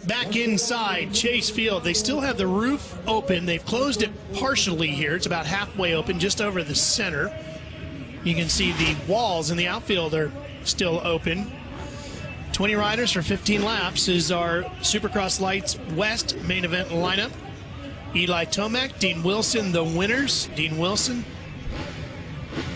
back inside Chase Field. They still have the roof open. They've closed it partially here. It's about halfway open, just over the center. You can see the walls in the outfield are still open. 20 riders for 15 laps is our Supercross Lights West main event lineup. Eli Tomac, Dean Wilson, the winners. Dean Wilson,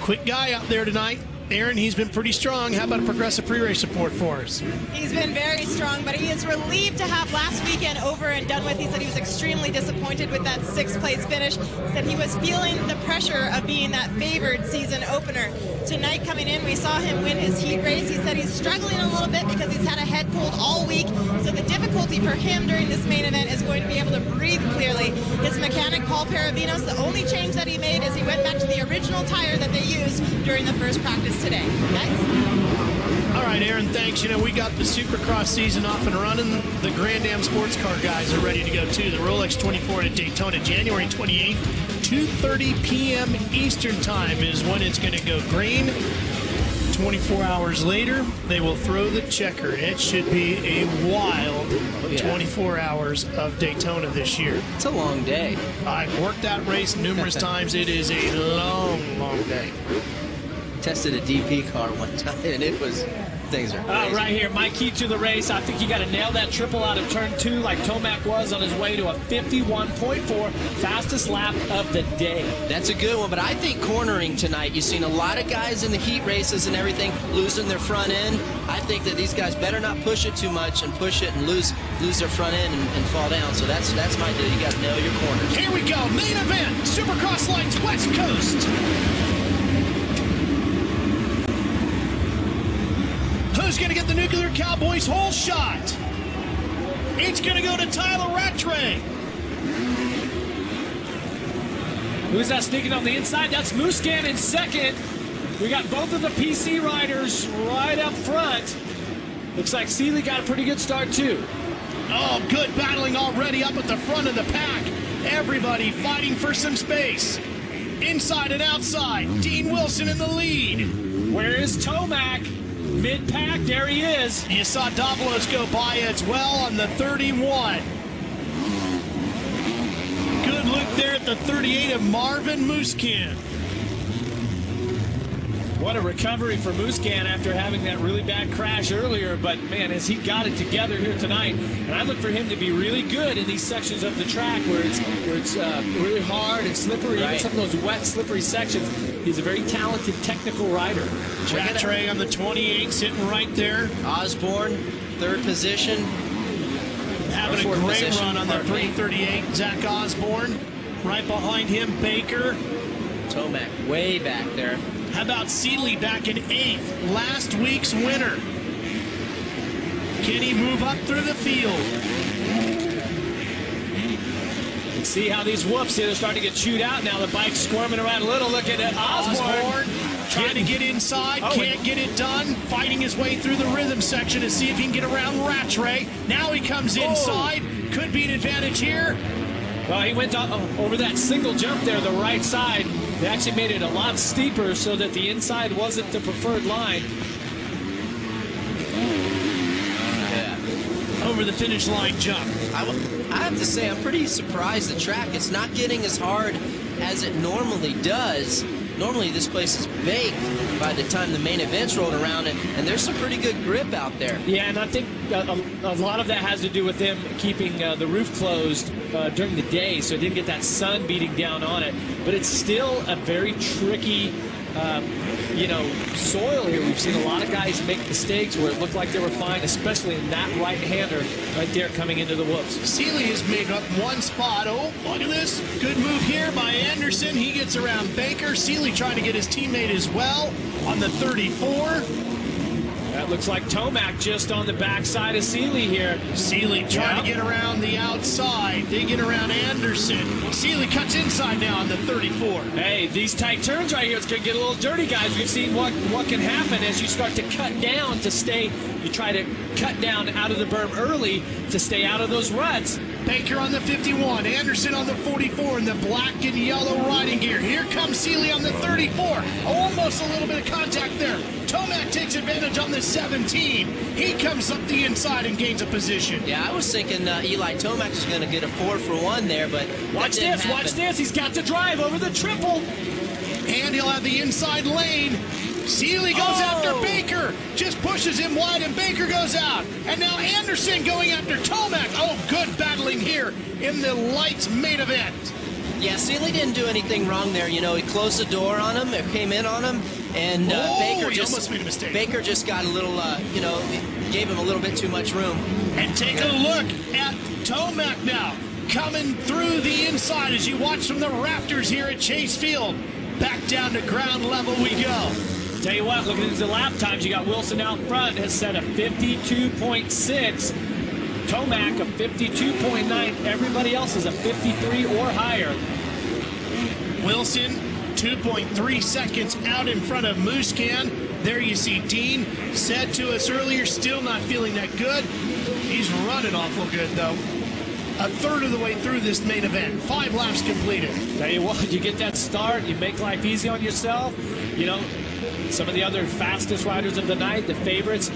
quick guy out there tonight. Aaron, he's been pretty strong. How about a Progressive pre-race report for us? He's been very strong, but he is relieved to have last weekend over and done with. He said he was extremely disappointed with that sixth-place finish. He said he was feeling the pressure of being that favored season opener. Tonight coming in, we saw him win his heat race. He said he's struggling a little bit because he's had a head cold all week. So the difficulty for him during this main event is going to be able to breathe clearly. His mechanic, Paul Paravinos, the only change that he made is he went back to the original tire that they used during the first practice today. Guys? All right, Aaron, thanks. You know, we got the Supercross season off and running. The Grand Am Sports Car guys are ready to go, too. The Rolex 24 at Daytona, January 28th, 2:30 p.m. Eastern Time is when it's going to go green. 24 hours later, they will throw the checker. It should be a wild 24 hours of Daytona this year. It's a long day. I've worked that race numerous times. It is a long, long day. Tested a DP car one time, and it was, things are crazy. Right here, my key to the race. I think you got to nail that triple out of turn 2 like Tomac was on his way to a 51.4, fastest lap of the day. That's a good one, but I think cornering tonight, you've seen a lot of guys in the heat races and everything losing their front end. I think that these guys better not push it too much and push it and lose their front end and fall down. So that's my deal. You got to nail your corners. Here we go, main event, Supercross Lights West Coast. Who's going to get the Nuclear Cowboys whole shot? It's going to go to Tyler Rattray. Who's that sneaking on the inside? That's Muscan in second. We got both of the PC riders right up front. Looks like Seeley got a pretty good start, too. Oh, good battling already up at the front of the pack. Everybody fighting for some space. Inside and outside, Dean Wilson in the lead. Where is Tomac? Mid-pack, there he is. You saw Davalos go by as well on the 31. Good look there at the 38 of Marvin Muscan. What a recovery for Muscan after having that really bad crash earlier. But, man, has he got it together here tonight. And I look for him to be really good in these sections of the track where it's really hard and slippery. Even some of those wet, slippery sections. He's a very talented technical rider. Rattray on the 28, sitting right there. Osborne, third position. Having a great run on that 338. Zach Osborne. Right behind him, Baker. Tomac way back there. How about Seeley back in 8th? Last week's winner. Can he move up through the field? See how these whoops here are starting to get chewed out now. The bike's squirming around a little. Look at it. Osborne trying to get inside. Can't get it done. Fighting his way through the rhythm section to see if he can get around Rattray. Now he comes inside. Could be an advantage here. Well, he went over that single jump there, the right side. They actually made it a lot steeper so that the inside wasn't the preferred line. Over the finish line jump. I have to say, I'm pretty surprised the track. It's not getting as hard as it normally does. Normally, this place is baked by the time the main event's rolled around, and there's some pretty good grip out there. Yeah, and I think a lot of that has to do with them keeping the roof closed during the day, so it didn't get that sun beating down on it. But it's still a very tricky soil here. We've seen a lot of guys make mistakes where it looked like they were fine, especially in that right-hander right there coming into the whoops. Seeley has made up one spot. Oh, look at this. Good move here by Anderson. He gets around Baker. Seeley trying to get his teammate as well on the 34. That looks like Tomac just on the backside of Seeley here. Seeley trying to get around the outside. They get around Anderson. Seeley cuts inside now on the 34. Hey, these tight turns right here, it's going to get a little dirty, guys. We've seen what can happen as you start to cut down to stay you try to cut down out of the berm early to stay out of those ruts. Baker on the 51, Anderson on the 44 in the black and yellow riding gear. Here comes Seeley on the 34. Almost a little bit of contact there. Tomac takes advantage on the 17. He comes up the inside and gains a position. Yeah, I was thinking Eli Tomac was going to get a 4-for-1 there, but watch this. He's got to drive over the triple. And he'll have the inside lane. Seeley goes after Baker, just pushes him wide, and Baker goes out. And now Anderson going after Tomac. Oh, good battling here in the lights main event. Yeah, Seeley didn't do anything wrong there. You know, he closed the door on him, it came in on him, and Baker just almost made a mistake. Baker just got a little, you know, gave him a little bit too much room. And take a look at Tomac now, coming through the inside as you watch from the rafters here at Chase Field. Back down to ground level we go. Tell you what, looking at the lap times, you got Wilson out front, has set a 52.6. Tomac a 52.9. Everybody else is a 53 or higher. Wilson, 2.3 seconds out in front of Muscan. There you see Dean, said to us earlier, still not feeling that good. He's running awful good, though. A third of the way through this main event. 5 laps completed. Tell you what, you get that start, you make life easy on yourself. You know, some of the other fastest riders of the night, the favorites,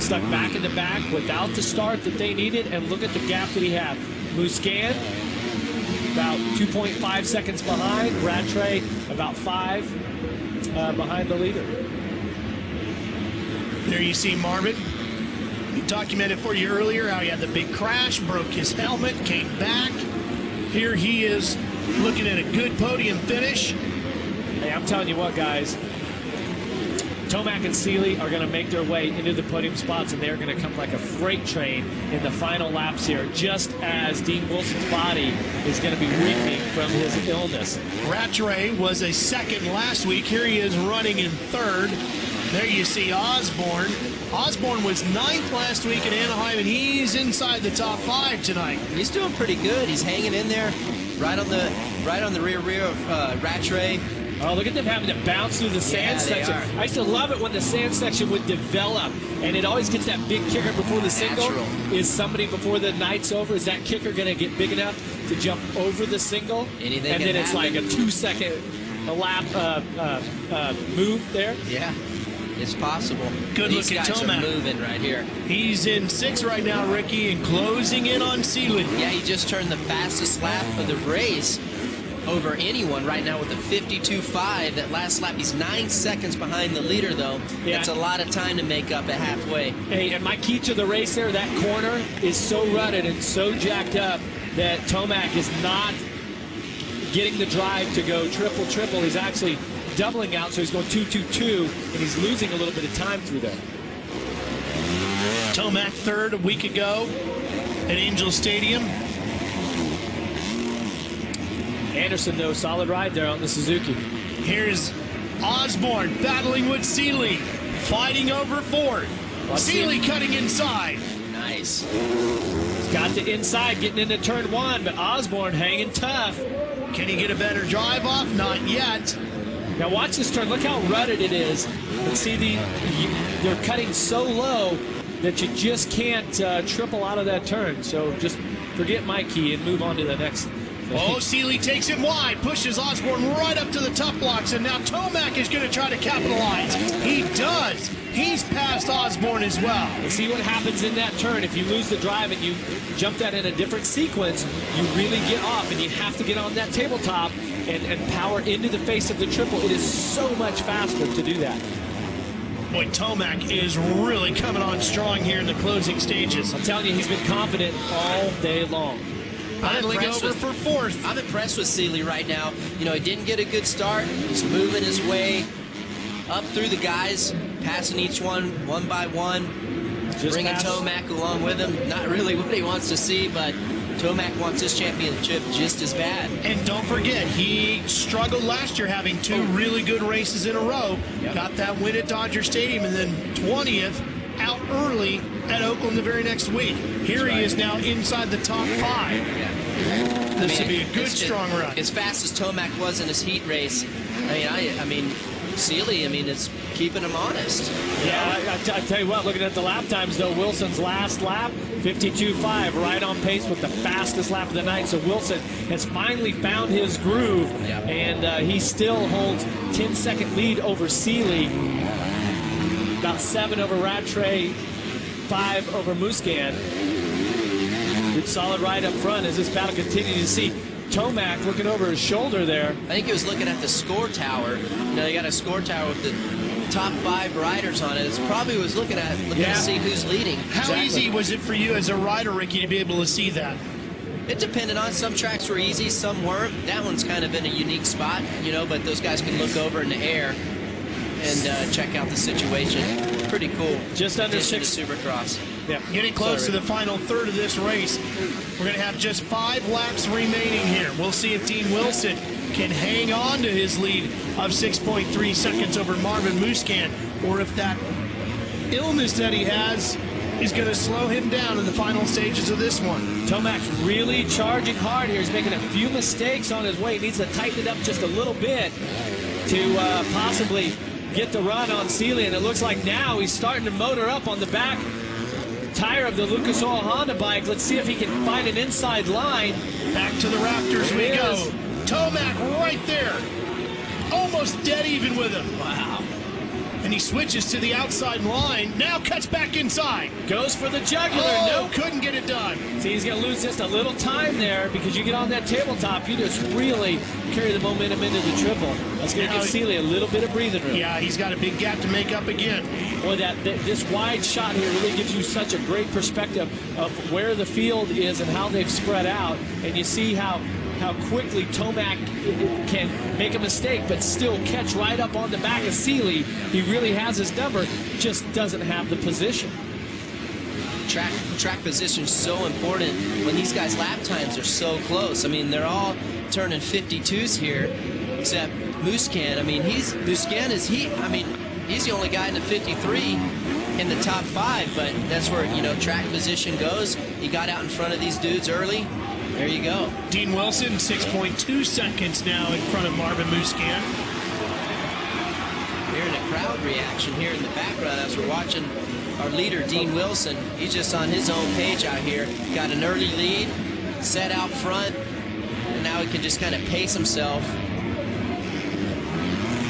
stuck back in the back without the start that they needed. And look at the gap that he had. Muscan, about 2.5 seconds behind. Rattray, about 5 behind the leader. There you see Marvin. We documented for you earlier how he had the big crash, broke his helmet, came back. Here he is looking at a good podium finish. Hey, I'm telling you what, guys. Tomac and Seeley are going to make their way into the podium spots, and they're going to come like a freight train in the final laps here, just as Dean Wilson's body is going to be reeking from his illness. Rattray was a second last week. Here he is running in third. There you see Osborne. Osborne was 9th last week in Anaheim, and he's inside the top 5 tonight. He's doing pretty good. He's hanging in there, right on the rear of Rattray. Oh, look at them having to bounce through the sand section. I used to love it when the sand section would develop, and it always gets that big kicker before the single. Is somebody before the night's over? Is that kicker going to get big enough to jump over the single? Anything and then it's like a 2-second lap move there. Yeah. It's possible. Good These look at guys Tomac. are moving right here. He's in 6th right now, Ricky, and closing in on Seeley. Yeah, he just turned the fastest lap of the race over anyone right now with a 52.5. That last lap, he's 9 seconds behind the leader, though. Yeah. That's a lot of time to make up at halfway. Hey, and my key to the race there, that corner is so rutted and so jacked up that Tomac is not getting the drive to go triple. He's actually doubling out, so he's going 2-2-2, and he's losing a little bit of time through there. Tomac 3rd a week ago at Angel Stadium. Anderson, though, solid ride there on the Suzuki. Here's Osborne battling with Seeley, fighting over 4th. Seeley cutting inside. Nice. He's got the inside, getting into turn 1, but Osborne hanging tough. Can he get a better drive off? Not yet. Now watch this turn. Look how rutted it is. And see, they're cutting so low that you just can't triple out of that turn. So just forget my key and move on to the next. Oh, Seeley takes him wide, pushes Osborne right up to the top blocks, and now Tomac is going to try to capitalize. He does. He's passed Osborne as well. And see what happens in that turn. If you lose the drive and you jump that in a different sequence, you really get off, and you have to get on that tabletop and power into the face of the triple. It is so much faster to do that. Boy, Tomac is really coming on strong here in the closing stages. I'm telling you, he's been confident all day long. Battling over for 4th. I'm impressed with Seeley right now. You know, he didn't get a good start. He's moving his way up through the guys, passing each one by one, bringing Tomac along with him. Not really what he wants to see, but Tomac wants his championship just as bad. And don't forget, he struggled last year having 2 really good races in a row. Yep. Got that win at Dodger Stadium, and then 20th out early at Oakland the very next week. Here he is now inside the top 5. Yeah. This would be a good, strong run. As fast as Tomac was in his heat race, I mean, Seeley, I mean, is keeping him honest. Yeah, I tell you what, looking at the lap times, though, Wilson's last lap, 52.5, right on pace with the fastest lap of the night. So Wilson has finally found his groove, and he still holds 10-second lead over Seeley, about 7 over Rattray, 5 over Musquin. Good solid ride up front as this battle continues. To see Tomac looking over his shoulder there. I think he was looking at the score tower. You know, you got a score tower with the top 5 riders on it. It's probably was looking to see who's leading. How easy was it for you as a rider, Ricky, to be able to see that? It depended on, some tracks were easy, some weren't. That one's kind of in a unique spot, you know, but those guys can look over in the air and check out the situation. Pretty cool. Just under 6 to Supercross. Yeah. Getting close to the final third of this race. We're going to have just 5 laps remaining here. We'll see if Dean Wilson can hang on to his lead of 6.3 seconds over Marvin Musquin, or if that illness that he has is going to slow him down in the final stages of this one. Tomac's really charging hard here. He's making a few mistakes on his way. He needs to tighten it up just a little bit to possibly get the run on Seeley, and it looks like now he's starting to motor up on the back tire of the Lucas Oil Honda bike. Let's see if he can find an inside line. Back to the rafters we go. Tomac right there. Almost dead even with him. Wow. And he switches to the outside line. Now cuts back inside. Goes for the jugular. Oh, couldn't get it done. See, he's going to lose just a little time there because you get on that tabletop, you just really carry the momentum into the triple. That's going to give Seeley a little bit of breathing room. Yeah, he's got a big gap to make up again. Boy, this wide shot here really gives you such a great perspective of where the field is and how they've spread out. And you see how quickly Tomac can make a mistake but still catch right up on the back of Seeley. He really has his number, just doesn't have the position. Track position is so important when these guys' lap times are so close. I mean, they're all turning 52s here, except Musquin. I mean, he's the only guy in the 53 in the top 5, but that's where, you know, track position goes. He got out in front of these dudes early. There you go. Dean Wilson, 6.2 seconds now in front of Marvin Musquin. Hearing a crowd reaction here in the background as we're watching our leader, Dean Wilson. He's just on his own page out here. Got an early lead, set out front, and now he can just kind of pace himself.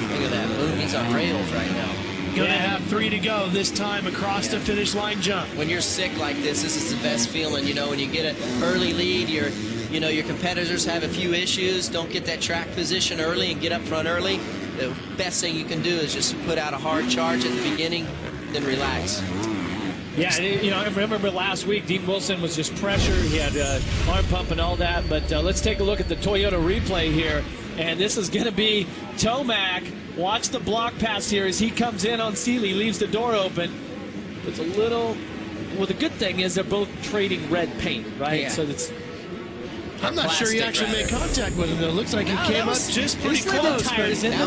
Look at that. Boom, he's on rails right now. Gonna have 3 to go this time across the finish line jump. When you're sick like this is the best feeling, you know, when you get an early lead, your competitors have a few issues, don't get that track position early and get up front early. The best thing you can do is just put out a hard charge at the beginning, then relax. Yeah, you know, I remember last week, Dean Wilson was just pressure. He had arm pump and all that, but let's take a look at the Toyota replay here. And this is going to be Tomac. Watch the block pass here as he comes in on Seeley, leaves the door open. It's a little... Well, the good thing is they're both trading red paint, right? Yeah. So that's... I'm not sure he actually made contact with him, though. It looks like he came up just pretty close. That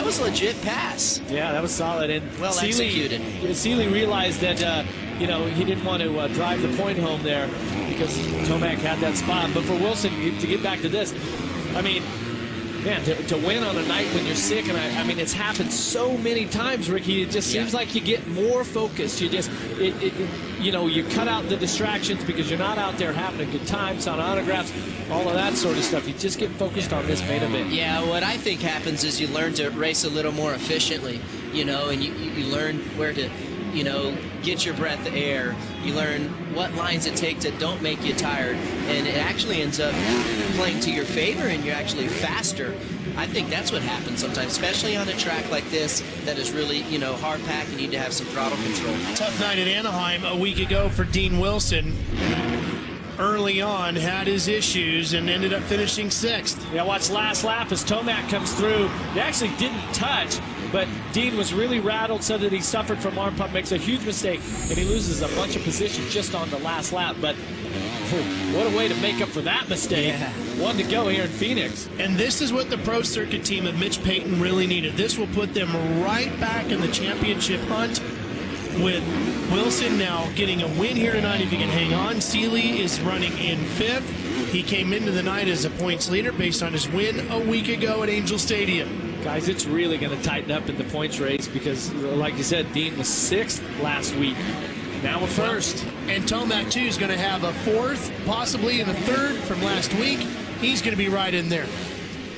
was legit pass. Yeah, that was solid. And well executed. Seeley realized that, you know, he didn't want to drive the point home there because Tomac had that spot. But for Wilson, to get back to this, I mean, man, to win on a night when you're sick, and I mean, it's happened so many times, Ricky. It just seems like you get more focused. You just, you know, you cut out the distractions because you're not out there having a good time, signing autographs, all of that sort of stuff. You just get focused on this main event. Yeah, what I think happens is you learn to race a little more efficiently, you know, and you learn where to, you know, get your breath of air. You learn what lines it takes that don't make you tired, and it actually ends up playing to your favor, and you're actually faster. I think that's what happens sometimes, especially on a track like this that is really, you know, hard packed. You need to have some throttle control. Tough night at Anaheim a week ago for Dean Wilson. Early on, had his issues and ended up finishing 6th. Yeah, watch last lap as Tomac comes through. They actually didn't touch, but Dean was really rattled, so that he suffered from arm pump, makes a huge mistake, and he loses a bunch of position just on the last lap. But what a way to make up for that mistake. Yeah. 1 to go here in Phoenix. And this is what the Pro Circuit team of Mitch Payton really needed. This will put them right back in the championship hunt, with Wilson now getting a win here tonight if he can hang on. Seeley is running in 5th. He came into the night as a points leader based on his win a week ago at Angel Stadium. Guys, it's really going to tighten up in the points race because, like you said, Dean was 6th last week. Now we're 1st. And Tomac, too, is going to have a 4th, possibly in a 3rd from last week. He's going to be right in there.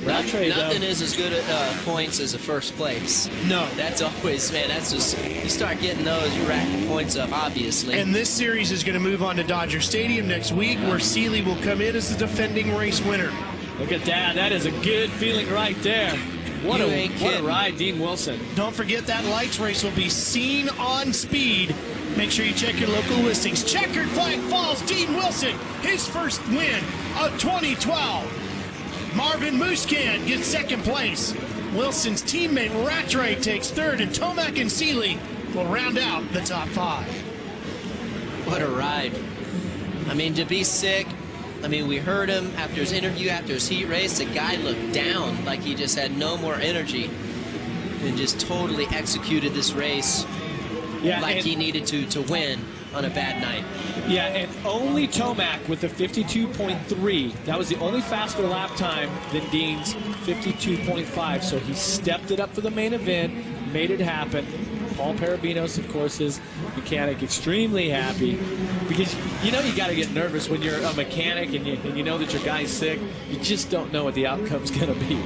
Nothing is as good at points as a 1st place. No. That's always, man, that's just, you start getting those, you rack the points up, obviously. And this series is going to move on to Dodger Stadium next week, where Seeley will come in as the defending race winner. Look at that. That is a good feeling right there. What a ride, Dean Wilson. Don't forget that lights race will be seen on Speed. Make sure you check your local listings. Checkered flag falls. Dean Wilson, his first win of 2012. Marvin Muscan gets 2nd place. Wilson's teammate Rattray takes 3rd, and Tomac and Seeley will round out the top 5. What a ride. I mean, to be sick, I mean, we heard him after his interview, after his heat race, the guy looked down like he just had no more energy and just totally executed this race like he needed to win on a bad night. Yeah, and only Tomac with a 52.3. That was the only faster lap time than Dean's 52.5. So he stepped it up for the main event, made it happen. Paul Parabinos, of course, his mechanic, extremely happy because you know you got to get nervous when you're a mechanic and you know that your guy's sick. You just don't know what the outcome's going to be.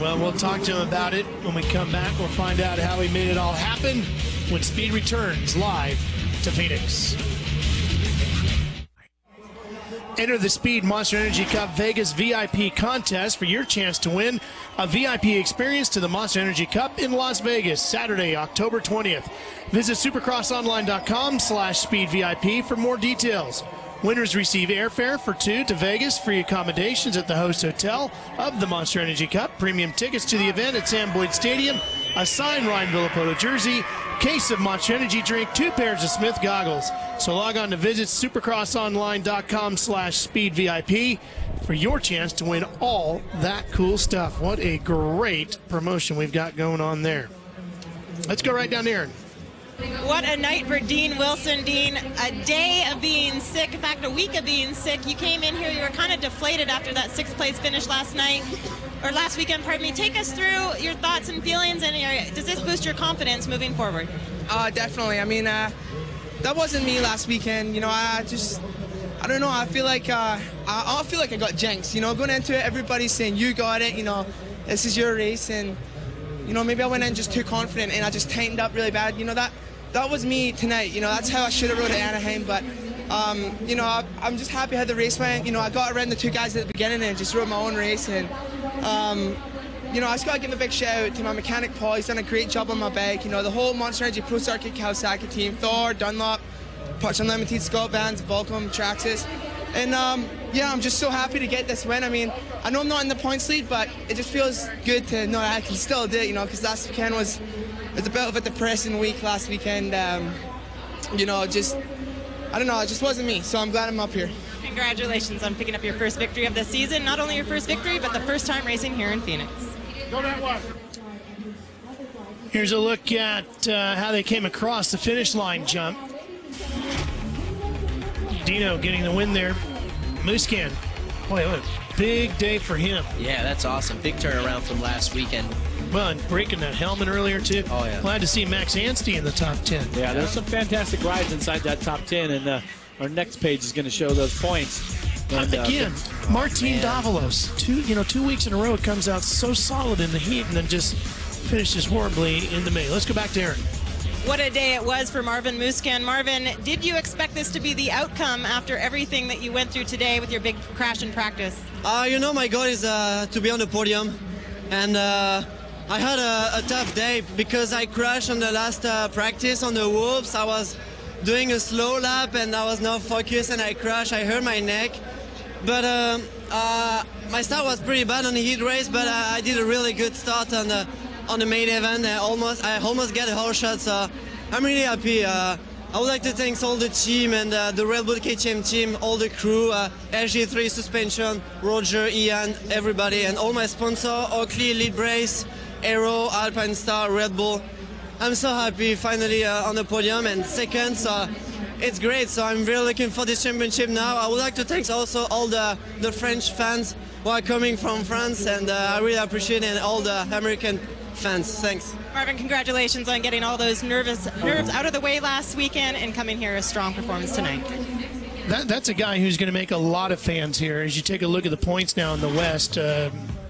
Well, we'll talk to him about it when we come back. We'll find out how he made it all happen when Speed returns live to Phoenix. Enter the Speed Monster Energy Cup Vegas VIP contest for your chance to win a VIP experience to the Monster Energy Cup in Las Vegas, Saturday, October 20th. Visit supercrossonline.com/speedvip for more details. Winners receive airfare for 2 to Vegas, free accommodations at the host hotel of the Monster Energy Cup, premium tickets to the event at Sam Boyd Stadium, a signed Ryan Villapoto jersey, case of Monster Energy drink, 2 pairs of Smith goggles. So log on to visit supercrossonline.com/speedvip for your chance to win all that cool stuff. What a great promotion we've got going on there. Let's go right down there. What a night for Dean Wilson. Dean, a day of being sick, in fact, a week of being sick. You came in here, you were kind of deflated after that 6th place finish last weekend, pardon me. Take us through your thoughts and feelings, and does this boost your confidence moving forward? Definitely. I mean, that wasn't me last weekend. You know, I don't know. I feel like I feel like I got jinxed. You know, going into it, everybody's saying you got it. You know, this is your race, and you know, maybe I went in just too confident and I just tightened up really bad. You know, that was me tonight. You know, that's how I should have rode at Anaheim. But you know, I'm just happy how the race went. You know, I got around the 2 guys at the beginning and just rode my own race. And you know, I just got to give a big shout out to my mechanic Paul. He's done a great job on my bike. You know, the whole Monster Energy Pro Circuit Kawasaki team, Thor, Dunlop, Parts Unlimited, Scott Vans, Volcom, Traxxas. And yeah, I'm just so happy to get this win. I mean, I know I'm not in the points lead, but it just feels good to know that I can still do it, you know, because last weekend was a bit of a depressing week last weekend. You know, just, I don't know, it just wasn't me, so I'm glad I'm up here. Congratulations on picking up your first victory of the season. Not only your first victory, but the first time racing here in Phoenix. Go that way. Here's a look at how they came across the finish line jump. Dino getting the win there. Muscan, boy, what a big day for him. Yeah, that's awesome. Big turnaround from last weekend. Well, and breaking that helmet earlier, too. Oh, yeah. Glad to see Max Anstey in the top 10. Yeah, there's some fantastic rides inside that top 10, and our next page is going to show those points. And, again, Martin Davalos, 2 weeks in a row, it comes out so solid in the heat and then just finishes horribly in the main. Let's go back to Aaron. What a day it was for Marvin Muscan. Marvin, did you expect this to be the outcome after everything that you went through today with your big crash in practice? You know, my goal is to be on the podium. And I had a tough day because I crashed on the last practice on the whoops. I was doing a slow lap and I was not focused and I crashed. I hurt my neck. But my start was pretty bad on the heat race, but I did a really good start on the main event. I almost get a whole shot, so I'm really happy. I would like to thank all the team and the Red Bull KTM team, all the crew, SG3 Suspension, Roger, Ian, everybody, and all my sponsors, Oakley, Lead Brace, Aero, Alpine Star, Red Bull. I'm so happy finally on the podium and second, so it's great. So I'm really looking for this championship now. I would like to thank also all the French fans who are coming from France, and I really appreciate it, and all the American fans. Thanks. Marvin, congratulations on getting all those nerves out of the way last weekend and coming here a strong performance tonight. That's a guy who's going to make a lot of fans here. As you take a look at the points now in the West,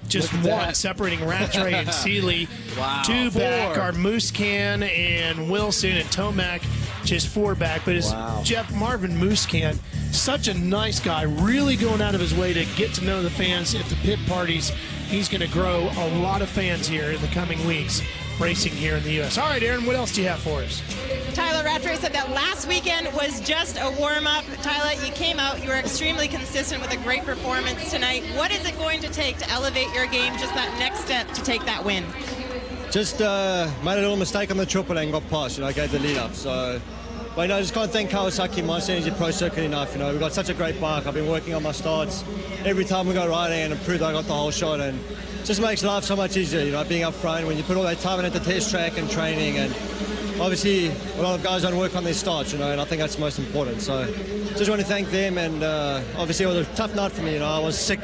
just one separating Rattray and Seeley. Wow. 2 back 4 are Muscan and Wilson, and Tomac just 4 back. But it's Jeff Marvin Muscan, such a nice guy, really going out of his way to get to know the fans at the pit parties. He's going to grow a lot of fans here in the coming weeks racing here in the U.S. All right, Aaron, what else do you have for us? Tyler Rattray said that last weekend was just a warm-up. Tyler, you came out, you were extremely consistent with a great performance tonight. What is it going to take to elevate your game, just that next step to take that win? Just made a little mistake on the triple and got past, gave the lead up. So, but I just can't thank Kawasaki, Monster Energy Pro Circuit enough. We've got such a great bike. I've been working on my starts every time we go riding and improved. I got the whole shot, and just makes life so much easier, being up front when you put all that time in at the test track and training. And obviously, a lot of guys don't work on their starts, and I think that's most important. So, just want to thank them. And obviously, it was a tough night for me. I was sick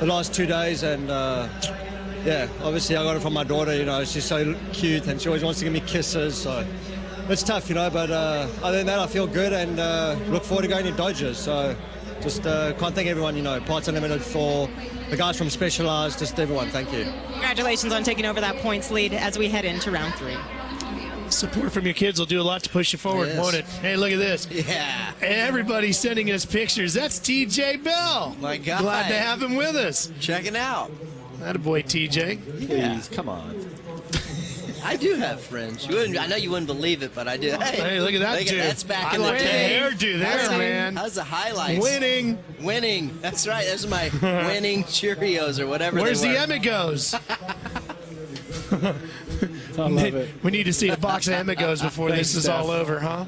the last 2 days, and yeah, obviously, I got it from my daughter. She's so cute, and she always wants to give me kisses. So, it's tough, but other than that, I feel good and look forward to going to Dodgers. So, just can't thank everyone. Parts Unlimited, for the guys from Specialized, just everyone. Thank you. Congratulations on taking over that points lead as we head into round 3. Support from your kids will do a lot to push you forward, won't it? Hey, look at this. Yeah. Everybody's sending us pictures. That's TJ Bell. My God. Glad to have him with us. Check it out. Attaboy, TJ. Please, come on. I do have friends. I know you wouldn't believe it, but I do. Hey, look at that dude. That's back I in the like day. the hairdo there, man. How's the highlights? Winning. That's right. Those are my winning Cheerios or whatever Where's they the were. Emigos? I love it. We need to see a box of Emigos before this is all over, huh?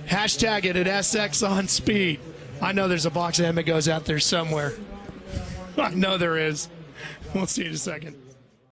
Hashtag it at SX on Speed. I know there's a box of Emigos out there somewhere. I know there is. We'll see you in a second.